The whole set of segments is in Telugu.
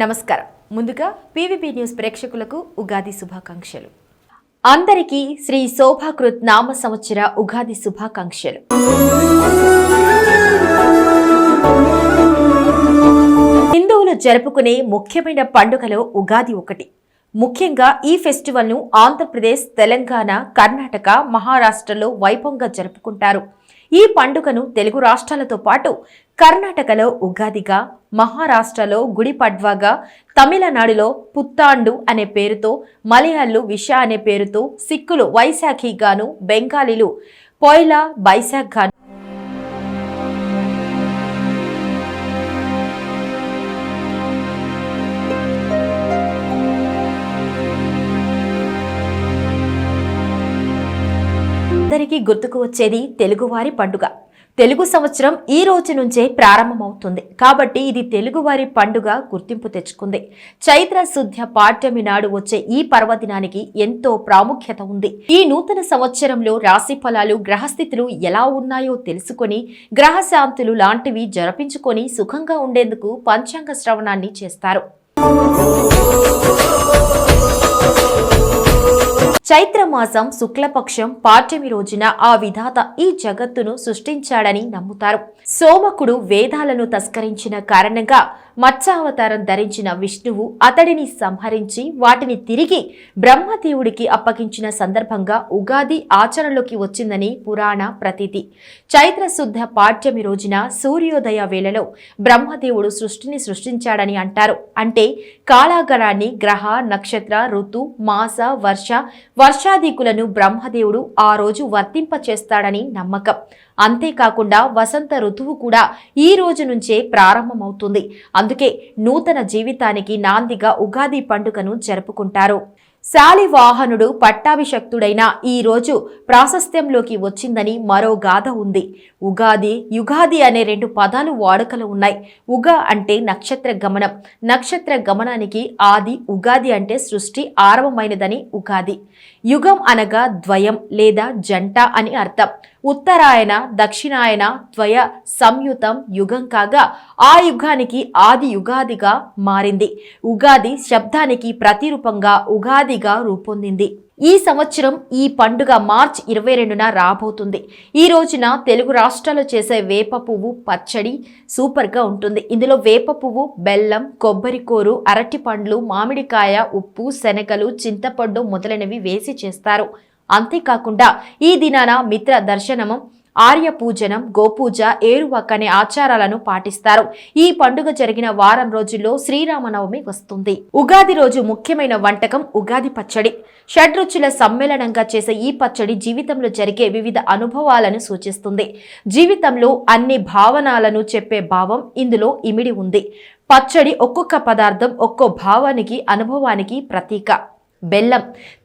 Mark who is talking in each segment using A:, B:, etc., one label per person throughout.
A: నమస్కారం. ముందుగా పీవీపీ న్యూస్ ప్రేక్షకులకు ఉగాది శుభాకాంక్షలు. అందరికీ శ్రీ శోభాకృత్ నామ సంవత్సర ఉగాది శుభాకాంక్షలు. హిందువులు జరుపుకునే ముఖ్యమైన పండుగలో ఉగాది ఒకటి. ముఖ్యంగా ఈ ఫెస్టివల్ను ఆంధ్రప్రదేశ్, తెలంగాణ, కర్ణాటక, మహారాష్ట్రలో వైభవంగా జరుపుకుంటారు. ఈ పండుగను తెలుగు రాష్ట్రాలతో పాటు కర్ణాటకలో ఉగాదిగా, మహారాష్ట్రలో గుడి పడ్వాగా, తమిళనాడులో పుత్తాండు అనే పేరుతో, మలయాళీలు విష అనే పేరుతో, సిక్కులు వైశాఖిగాను, బెంగాలీలు పోయిలా బైశాఖ్ గాను, అందరికీ గుర్తుకు వచ్చేది తెలుగువారి పండుగ. తెలుగు సంవత్సరం ఈ రోజు నుంచే ప్రారంభమవుతుంది కాబట్టి ఇది తెలుగువారి పండుగ గుర్తింపు తెచ్చుకుంది. చైత్ర శుద్ధ పాడ్యమి నాడు వచ్చే ఈ పర్వదినానికి ఎంతో ప్రాముఖ్యత ఉంది. ఈ నూతన సంవత్సరంలో రాశి ఫలాలు, గ్రహస్థితులు ఎలా ఉన్నాయో తెలుసుకొని, గ్రహశాంతులు లాంటివి జరిపించుకొని సుఖంగా ఉండేందుకు పంచాంగ శ్రవణాన్ని చేస్తారు. చైత్రమాసం శుక్లపక్షం పాడ్యమి రోజున ఆ విధాత ఈ జగత్తును సృష్టించాడని నమ్ముతారు. సోమకుడు వేదాలను తస్కరించిన కారణంగా మత్స్యావతారం ధరించిన విష్ణువు అతడిని సంహరించి వాటిని తిరిగి బ్రహ్మదేవుడికి అప్పగించిన సందర్భంగా ఉగాది ఆచరణలోకి వచ్చిందని పురాణ ప్రతీతి. చైత్ర శుద్ధ పాడ్యమి రోజున సూర్యోదయ వేళలో బ్రహ్మదేవుడు సృష్టిని సృష్టించాడని అంటారు. అంటే కాలాగణాన్ని, గ్రహ, నక్షత్ర, ఋతు, మాస, వర్షాదికులను బ్రహ్మదేవుడు ఆ రోజు వర్తింపచేస్తాడని నమ్మకం. అంతేకాకుండా వసంత ఋతువు కూడా ఈ రోజు నుంచే ప్రారంభమవుతుంది. అందుకే నూతన జీవితానికి నాందిగా ఉగాది పండుగను జరుపుకుంటారు. శాలివాహనుడు పట్టాభిషక్తుడైన ఈ రోజు ప్రాశస్త్యంలోకి వచ్చిందని మరో గాథ ఉంది. ఉగాది, యుగాది అనే రెండు పదాలు వాడుకలో ఉన్నాయి. ఉగా అంటే నక్షత్ర గమనం, నక్షత్ర గమనానికి ఆది, ఉగాది అంటే సృష్టి ఆరంభమైనదని ఉగాది. యుగం అనగా ద్వయం లేదా జంట అని అర్థం. ఉత్తరాయణ, దక్షిణాయన ద్వయ సంయుతం యుగం కాగా ఆ యుగానికి ఆది యుగాదిగా మారింది. ఉగాది శబ్దానికి ప్రతిరూపంగా ఉగాదిగా రూపొందింది. ఈ సంవత్సరం ఈ పండుగ మార్చి 22న రాబోతుంది. ఈ రోజున తెలుగు రాష్ట్రాలు చేసే వేప పువ్వు పచ్చడి సూపర్గా ఉంటుంది. ఇందులో వేప పువ్వు, బెల్లం, కొబ్బరికూరు, అరటి పండ్లు, మామిడికాయ, ఉప్పు, శనగలు, చింతపండు మొదలైనవి వేసి చేస్తారు. అంతేకాకుండా ఈ దినాన మిత్ర దర్శనము, ఆర్య పూజనం, గోపూజ, ఏరువాక అనే ఆచారాలను పాటిస్తారు. ఈ పండుగ జరిగిన వారం రోజుల్లో శ్రీరామనవమి వస్తుంది. ఉగాది రోజు ముఖ్యమైన వంటకం ఉగాది పచ్చడి. షడ్రుచుల సమ్మేళనంగా చేసే ఈ పచ్చడి జీవితంలో జరిగే వివిధ అనుభవాలను సూచిస్తుంది. జీవితంలో అన్ని భావనలను చెప్పే భావం ఇందులో ఇమిడి ఉంది. పచ్చడి ఒక్కొక్క పదార్థం ఒక్కో భావానికి, అనుభవానికి ప్రతీక. బెల్లం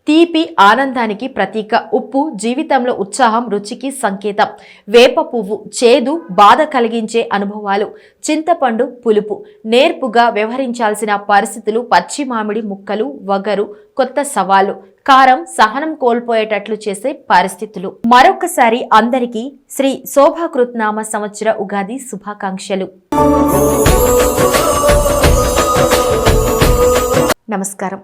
A: తీపి, ఆనందానికి ప్రతీక. ఉప్పు జీవితంలో ఉత్సాహం, రుచికి సంకేతం. వేప పువ్వు చేదు, బాధ కలిగించే అనుభవాలు. చింతపండు పులుపు, నేర్పుగా వ్యవహరించాల్సిన పరిస్థితులు. పచ్చి మామిడి ముక్కలు, వగరు, కొత్త సవాలు. కారం సహనం కోల్పోయేటట్లు చేసే పరిస్థితులు. మరొకసారి అందరికీ శ్రీ శోభాకృత్ నామ సంవత్సర ఉగాది శుభాకాంక్షలు. నమస్కారం.